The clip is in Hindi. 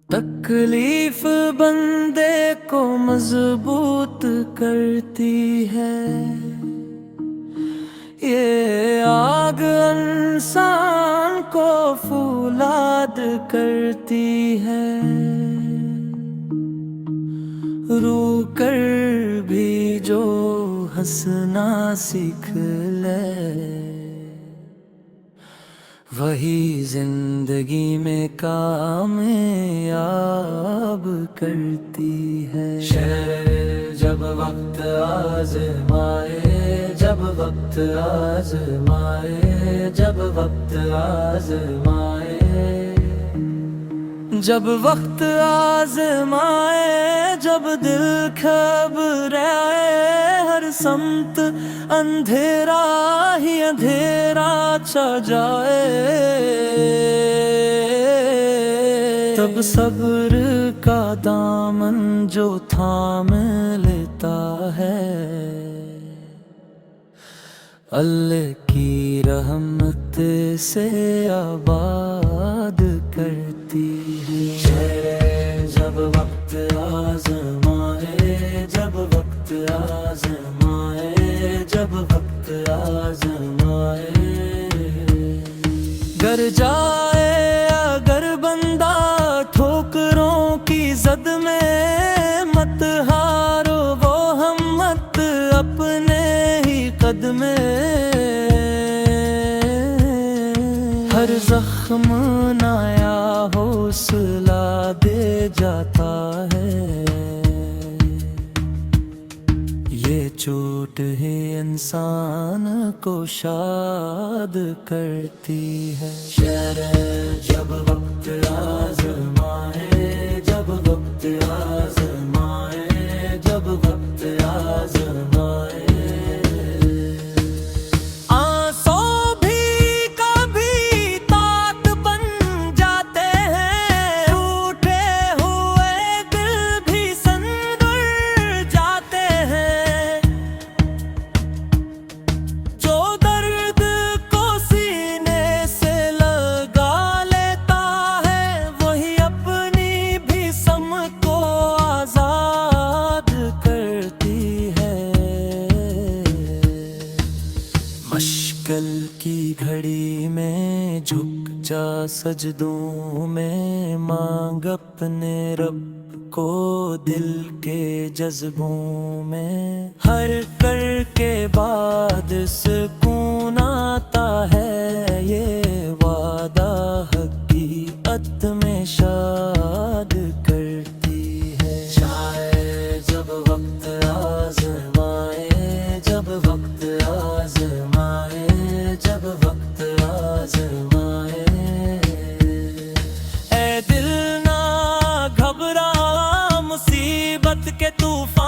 तकलीफ बंदे को मजबूत करती है, ये आग इंसान को फौलाद करती है। रो कर भी जो हंसना सीख ले, वही जिंदगी में कामयाब करती है। शहर जब वक्त आज़माए, जब वक्त आज़माए, जब वक्त आज़माए, जब वक्त आज़माए, जब दिल घबराए, हर समत अंधेरा ही अंधेरा छा जाए, तब सब्र का दामन जो थाम लेता है, अल्लाह की रहमत से आबाद करती है। जब वक्त आज़माए, जब वक्त आज़माए, जब वक्त आज़माए, गर जाए अगर बंदा ठोकरों की जद में, मत हारो वो हिम्मत अपने ही कद में। हर जख्म नया हौसला दे जाता है, ये चोट ही इंसान को शाद करती है। शहर जब वक्त आज़माए, जब वक्त आज़माए, जब वक्त आज़माए, मुश्किल की घड़ी में झुक जा सजदों में, मांग अपने रब को दिल के जज्बों में। हर कर के बाद सुकून आता है, ये वादा हकीकत में शाद करती है। चाहे जब वक्त आज़माए, जब वक्त आज़माए, जब वक्त आज़माए, ए दिल ना घबरा मुसीबत के तूफान